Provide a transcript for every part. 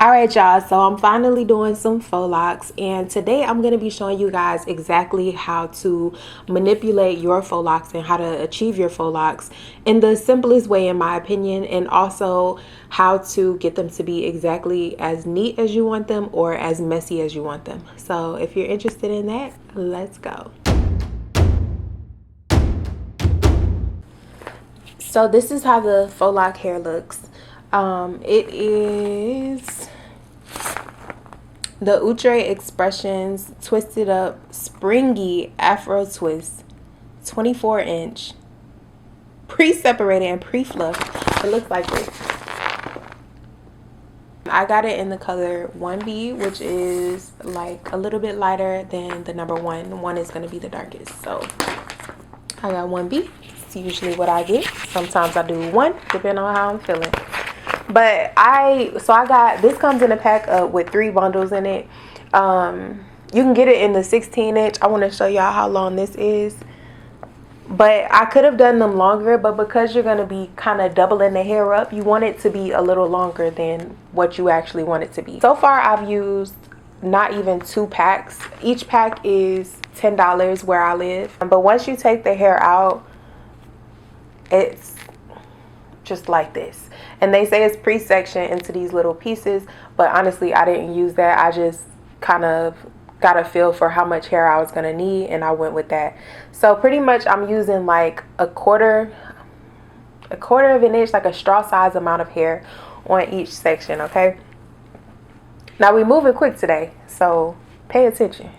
Alright y'all, so I'm finally doing some faux locks, and today I'm going to be showing you guys exactly how to manipulate your faux locks and how to achieve your faux locks in the simplest way in my opinion, and also how to get them to be exactly as neat as you want them or as messy as you want them. So if you're interested in that, let's go. So this is how the faux lock hair looks. It is the Outre Expressions Twisted Up Springy Afro Twist 24-inch pre-separated and pre-fluffed. It looks like this. I got it in the color 1B, which is like a little bit lighter than the number 1. 1 is going to be the darkest. So I got 1B. It's usually what I get. Sometimes I do 1 depending on how I'm feeling. But I got this, comes in a pack with 3 bundles in it. You can get it in the 16-inch. I want to show y'all how long this is. But I could have done them longer, but because you're going to be kind of doubling the hair up, you want it to be a little longer than what you actually want it to be. So far, I've used not even 2 packs. Each pack is $10 where I live. But once you take the hair out, it's just like this. And they say it's pre-sectioned into these little pieces, but honestly I didn't use that. I just kind of got a feel for how much hair I was gonna need, and I went with that. So pretty much I'm using like a quarter of an inch, like a straw size amount of hair on each section. Okay, now we moving quick today, so pay attention.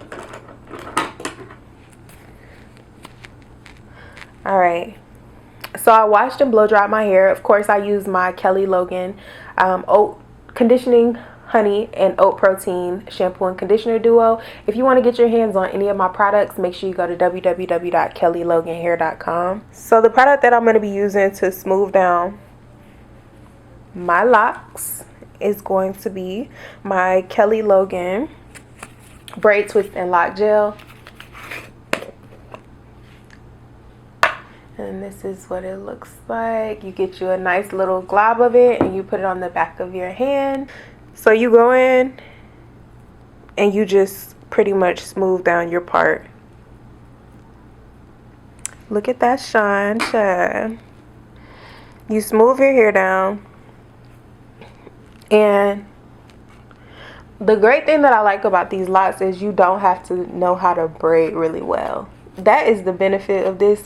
All right, so I washed and blow dried my hair. Of course, I used my Kelly Logan oat conditioning honey and oat protein shampoo and conditioner duo. If you want to get your hands on any of my products, make sure you go to www.kellyloganhair.com. So the product that I'm going to be using to smooth down my locks is going to be my Kelly Logan Braid Twist and Lock Gel. And this is what it looks like. You get you a nice little glob of it and you put it on the back of your hand. So you go in and you just pretty much smooth down your part. Look at that shine, child. You smooth your hair down. And the great thing that I like about these locks is you don't have to know how to braid really well. That is the benefit of this.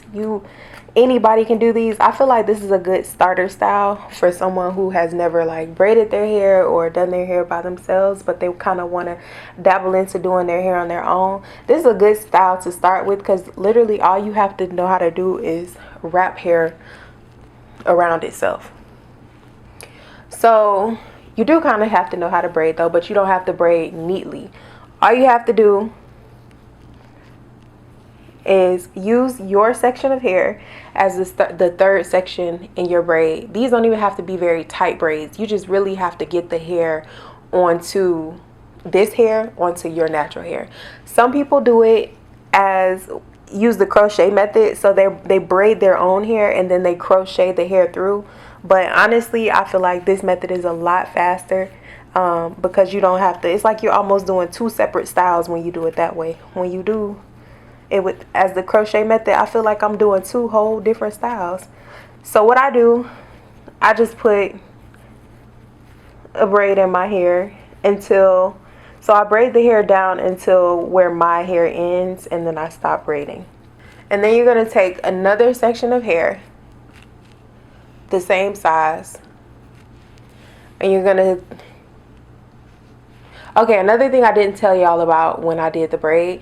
Anybody can do these. I feel like this is a good starter style for someone who has never like braided their hair or done their hair by themselves, but they kind of want to dabble into doing their hair on their own. This is a good style to start with because literally all you have to know how to do is wrap hair around itself. So you do kind of have to know how to braid though, but you don't have to braid neatly. All you have to do is use your section of hair as the third section in your braid. These don't even have to be very tight braids. You just really have to get the hair onto this hair onto your natural hair. Some people do it as use the crochet method, so they braid their own hair and then they crochet the hair through. But honestly, I feel like this method is a lot faster because you don't have to. It's like you're almost doing 2 separate styles when you do it that way. When you do it with as the crochet method, I feel like I'm doing 2 whole different styles. So what I do, I just put a braid in my hair so I braid the hair down until where my hair ends, and then I stop braiding. And then you're going to take another section of hair the same size, and you're going to another thing I didn't tell y'all about when I did the braid,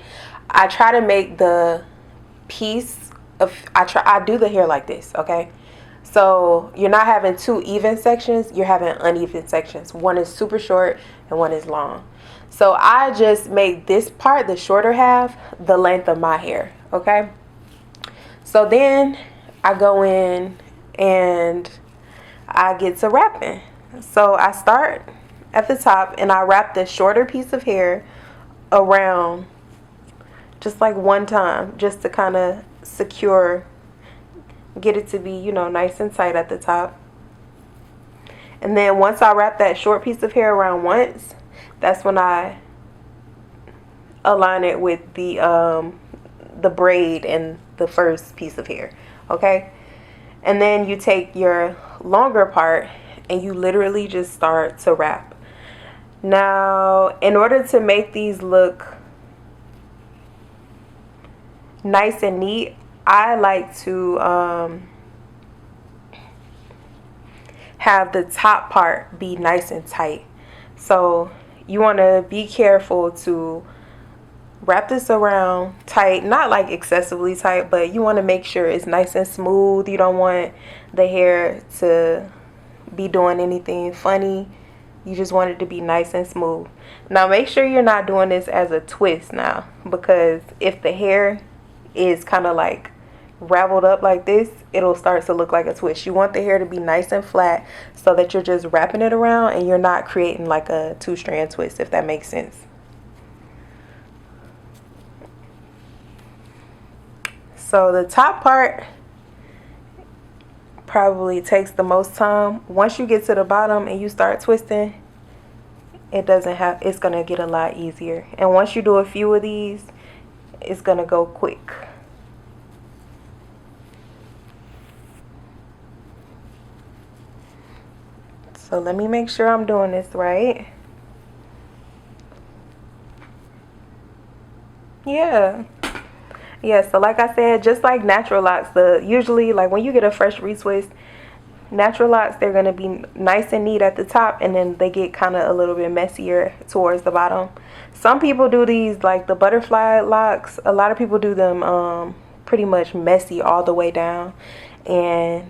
I try to make the piece of, I do the hair like this, okay? So you're not having 2 even sections, you're having uneven sections. One is super short and one is long. So I just make this part, the shorter half, the length of my hair, okay? So then I go in and I get to wrapping. So I start at the top and I wrap the shorter piece of hair around just like one time, just to kind of secure, get it to be, you know, nice and tight at the top. And then once I wrap that short piece of hair around once, that's when I align it with the braid and the first piece of hair. Okay, and then you take your longer part and you literally just start to wrap. Now, in order to make these look nice and neat, I like to have the top part be nice and tight. So you want to be careful to wrap this around tight, not like excessively tight, but you want to make sure it's nice and smooth. You don't want the hair to be doing anything funny. You just want it to be nice and smooth. Now make sure you're not doing this as a twist now, because if the hair is kind of like raveled up like this, it'll start to look like a twist. You want the hair to be nice and flat so that you're just wrapping it around and you're not creating like a two-strand twist, if that makes sense. So the top part probably takes the most time. Once you get to the bottom and you start twisting, it's gonna get a lot easier. And once you do a few of these, it's gonna go quick. So let me make sure I'm doing this right. Yeah, so like I said, just like natural locks, usually like when you get a fresh retwist, natural locks, they're going to be nice and neat at the top, and then they get kind of a little bit messier towards the bottom. Some people do these like the butterfly locks. A lot of people do them pretty much messy all the way down, and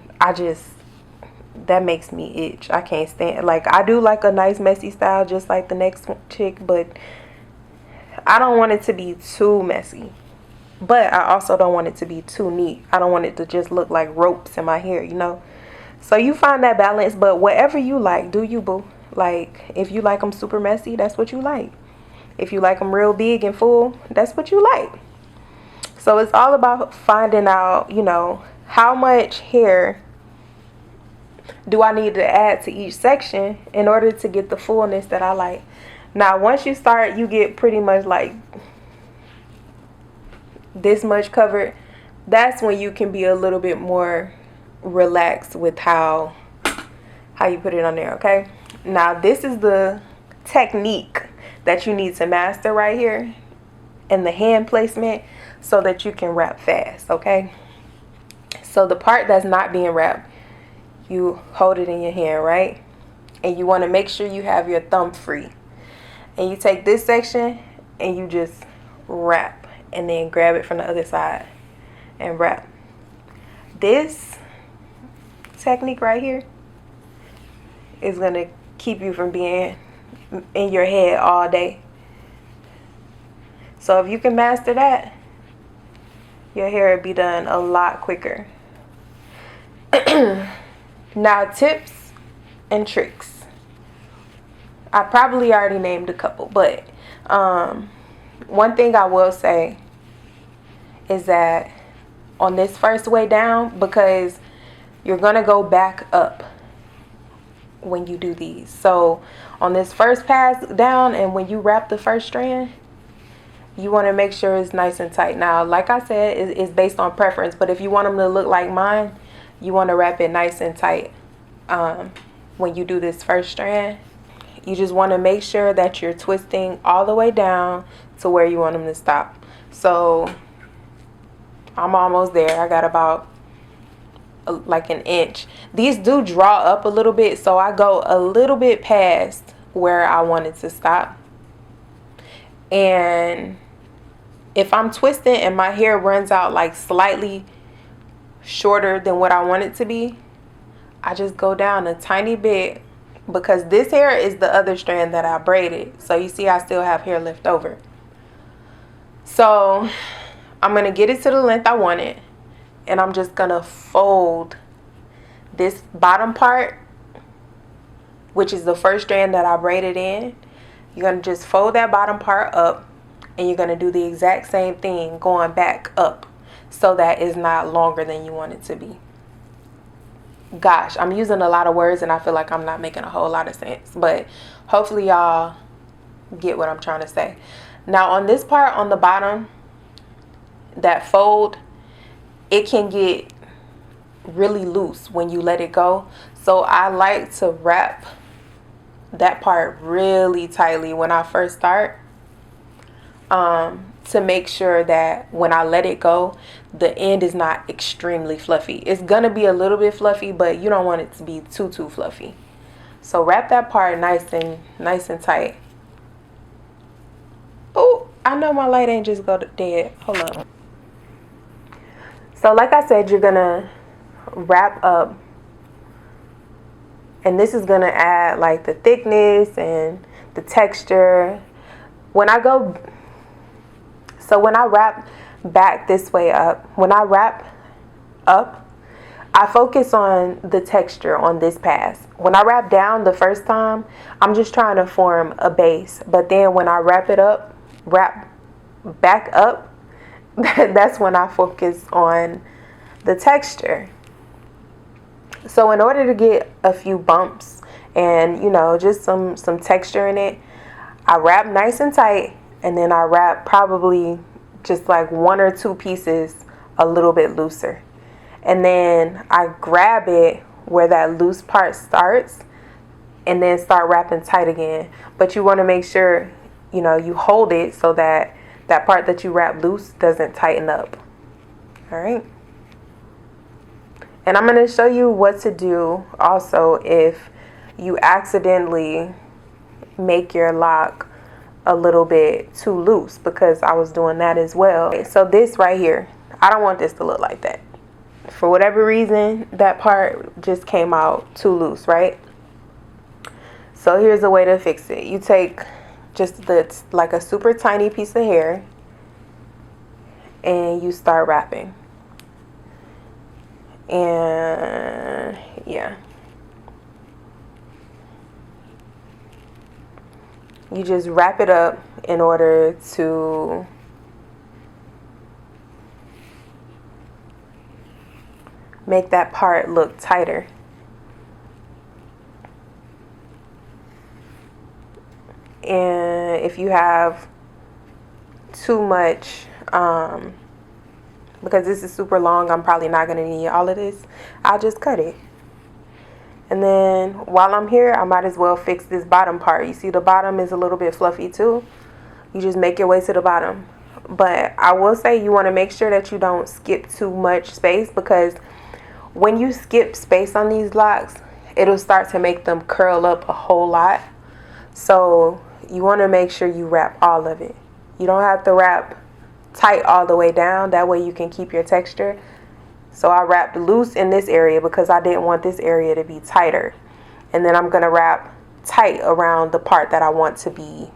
that makes me itch. I can't stand, like, I do like a nice messy style just like the next chick, but I don't want it to be too messy. But I also don't want it to be too neat. I don't want it to just look like ropes in my hair, you know. So you find that balance, but whatever you like, do you, boo. Like, if you like them super messy, that's what you like. If you like them real big and full, that's what you like. So it's all about finding out, you know, how much hair do I need to add to each section in order to get the fullness that I like. Now, once you start, you get pretty much like this much covered. That's when you can be a little bit more relaxed with how you put it on there. Okay, now this is the technique that you need to master right here, and the hand placement, so that you can wrap fast. Okay, so the part that's not being wrapped, you hold it in your hand, right? And you want to make sure you have your thumb free, and you take this section and you just wrap, and then grab it from the other side and wrap. This technique right here is going to keep you from being in your head all day. So if you can master that, your hair will be done a lot quicker. Now, tips and tricks. I probably already named a couple, but one thing I will say is that on this first way down, because you're going to go back up when you do these. So on this first pass down, and when you wrap the first strand, you want to make sure it's nice and tight. Now, like I said, it's based on preference, but if you want them to look like mine, you want to wrap it nice and tight. When you do this first strand, you just want to make sure that you're twisting all the way down to where you want them to stop. So I'm almost there. I got about like an inch. These do draw up a little bit, so I go a little bit past where I want it to stop. And if I'm twisting and my hair runs out like slightly shorter than what I want it to be, I just go down a tiny bit, because this hair is the other strand that I braided. So you see I still have hair left over. So I'm going to get it to the length I want it, and I'm just going to fold this bottom part, which is the first strand that I braided in. You're going to just fold that bottom part up, and you're going to do the exact same thing going back up, so that it's not longer than you want it to be. Gosh, I'm using a lot of words and I feel like I'm not making a whole lot of sense, but hopefully y'all get what I'm trying to say. Now on this part on the bottom, that fold, it can get really loose when you let it go. So I like to wrap that part really tightly when I first start, to make sure that when I let it go, the end is not extremely fluffy. It's gonna be a little bit fluffy, but you don't want it to be too fluffy. So wrap that part nice and tight. Oh, I know my light ain't just go dead. Hold on. So like I said, you're gonna wrap up, and this is gonna add like the thickness and the texture. When I wrap back this way up, when I wrap up, I focus on the texture on this pass. When I wrap down the first time, I'm just trying to form a base. But then when I wrap back up, that's when I focus on the texture. So in order to get a few bumps and, you know, just some texture in it, I wrap nice and tight, and then I wrap probably just like 1 or 2 pieces a little bit looser. And then I grab it where that loose part starts and then start wrapping tight again. But you want to make sure, you know, you hold it so that that part that you wrap loose doesn't tighten up. All right. And I'm going to show you what to do also if you accidentally make your lock a little bit too loose, because I was doing that as well. So this right here, I don't want this to look like that. For whatever reason, that part just came out too loose, right? So here's a way to fix it. You take just like a super tiny piece of hair and you start wrapping. And yeah, you just wrap it up in order to make that part look tighter. And if you have too much, because this is super long, I'm probably not going to need all of this, I'll just cut it. And then while I'm here, I might as well fix this bottom part. You see the bottom is a little bit fluffy too. You just make your way to the bottom. But I will say you want to make sure that you don't skip too much space, because when you skip space on these locks, it'll start to make them curl up a whole lot. So you want to make sure you wrap all of it. You don't have to wrap tight all the way down. That way you can keep your texture. So I wrapped loose in this area because I didn't want this area to be tighter. And then I'm going to wrap tight around the part that I want to be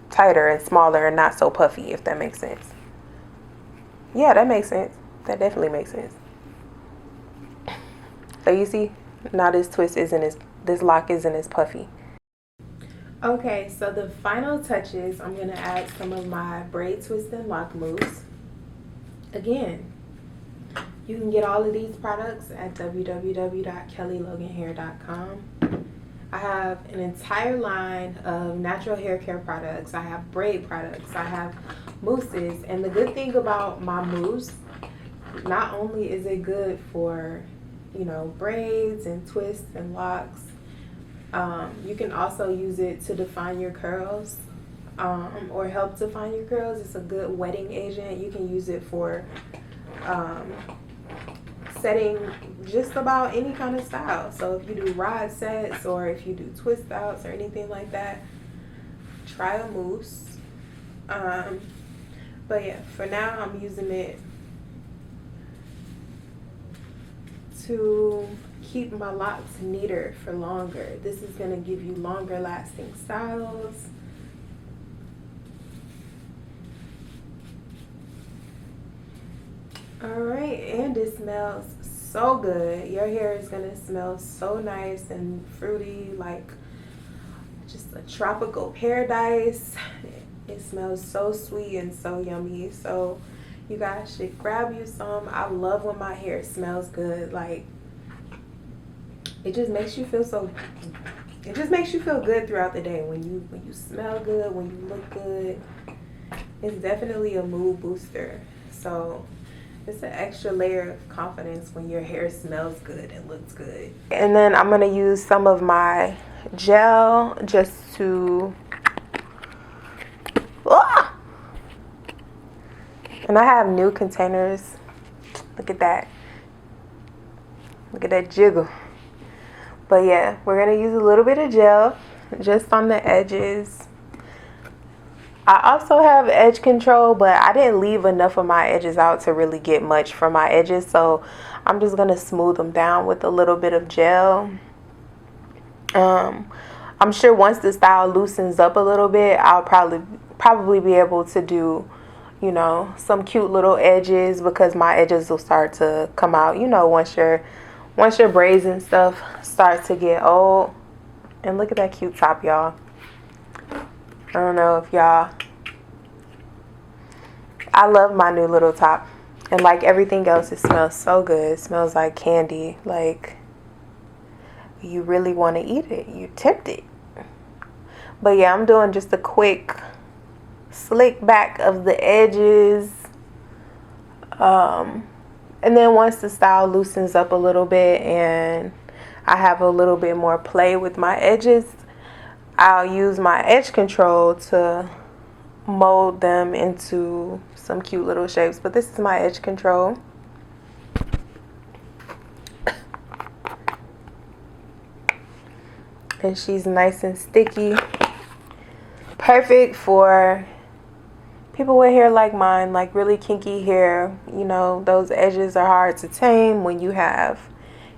tighter and smaller and not so puffy, if that makes sense. Yeah, that makes sense. That definitely makes sense. So you see, now this lock isn't as puffy. Okay, so the final touches, I'm going to add some of my braid twist and lock mousse. Again, you can get all of these products at www.kellyloganhair.com. I have an entire line of natural hair care products. I have braid products. I have mousses. And the good thing about my mousse, not only is it good for, you know, braids and twists and locks, you can also use it to define your curls, or help define your curls. It's a good wetting agent. You can use it for setting just about any kind of style. So if you do rod sets or if you do twist outs or anything like that, try a mousse. But yeah, for now I'm using it to keep my locks neater for longer. This is going to give you longer lasting styles. Alright, and it smells so good. Your hair is going to smell so nice and fruity, like just a tropical paradise. It smells so sweet and so yummy. So you guys should grab you some. I love when my hair smells good. Like, it just makes you feel so, it just makes you feel good throughout the day. When you smell good, when you look good, it's definitely a mood booster. So it's an extra layer of confidence when your hair smells good and looks good. And then I'm gonna use some of my gel just to, and I have new containers. Look at that. Look at that jiggle. But yeah, we're gonna use a little bit of gel just on the edges. I also have edge control, but I didn't leave enough of my edges out to really get much from my edges, so I'm just gonna smooth them down with a little bit of gel. I'm sure once the style loosens up a little bit, I'll probably be able to do, you know, some cute little edges, because my edges will start to come out, you know, once your braids and stuff start to get old. And look at that cute top, y'all. I don't know if y'all, I love my new little top. And like everything else, it smells so good. It smells like candy. Like, you really want to eat it. You tempt it. But yeah, I'm doing just a quick slick back of the edges. And then once the style loosens up a little bit and I have a little bit more play with my edges, I'll use my edge control to mold them into some cute little shapes. But this is my edge control. And she's nice and sticky. Perfect for people with hair like mine, like really kinky hair. You know, those edges are hard to tame when you have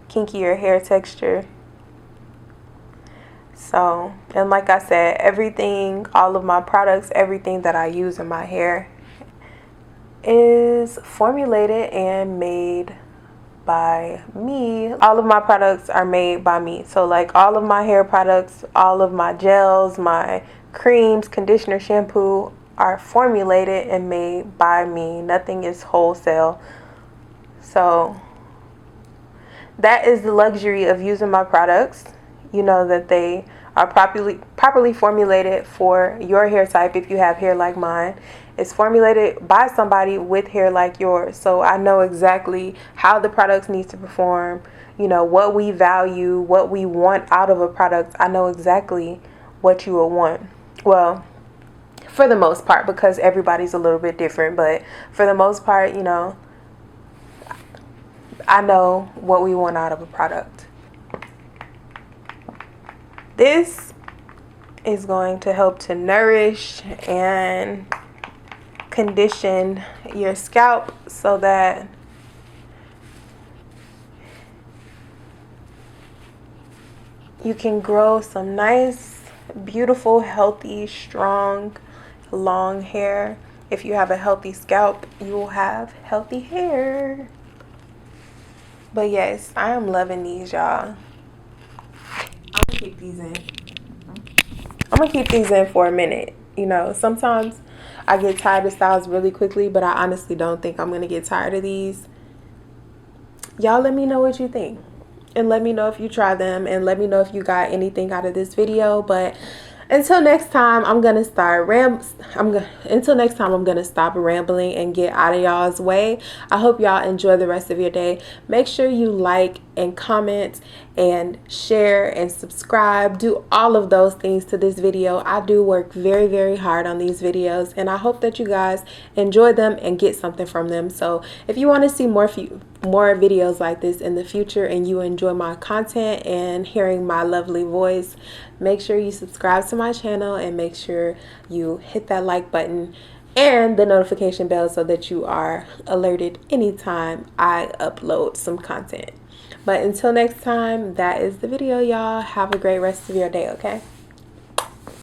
kinkier hair texture. So, and like I said, everything, all of my products, everything that I use in my hair is formulated and made by me. All of my products are made by me. So like all of my hair products, all of my gels, my creams, conditioner, shampoo are formulated and made by me. Nothing is wholesale. So that is the luxury of using my products. You know that they are properly formulated for your hair type. If you have hair like mine, it's formulated by somebody with hair like yours. So I know exactly how the products need to perform, you know, what we value, what we want out of a product. I know exactly what you will want. Well, for the most part, because everybody's a little bit different, but for the most part, you know, I know what we want out of a product. This is going to help to nourish and condition your scalp so that you can grow some nice, beautiful, healthy, strong, long hair. If you have a healthy scalp, you will have healthy hair. But yes, I am loving these, y'all. I'm gonna keep these in. I'm gonna keep these in for a minute. You know, sometimes I get tired of styles really quickly, but I honestly don't think I'm gonna get tired of these. Y'all let me know what you think, and let me know if you try them, and let me know if you got anything out of this video. But until next time, I'm gonna stop rambling and get out of y'all's way. I hope y'all enjoy the rest of your day. Make sure you like and comment and share and subscribe. Do all of those things to this video. I do work very, very hard on these videos, and I hope that you guys enjoy them and get something from them. So if you want to see more videos like this in the future, and you enjoy my content and hearing my lovely voice, make sure you subscribe to my channel and make sure you hit that like button and the notification bell so that you are alerted anytime I upload some content. But until next time, that is the video, y'all. Have a great rest of your day, okay?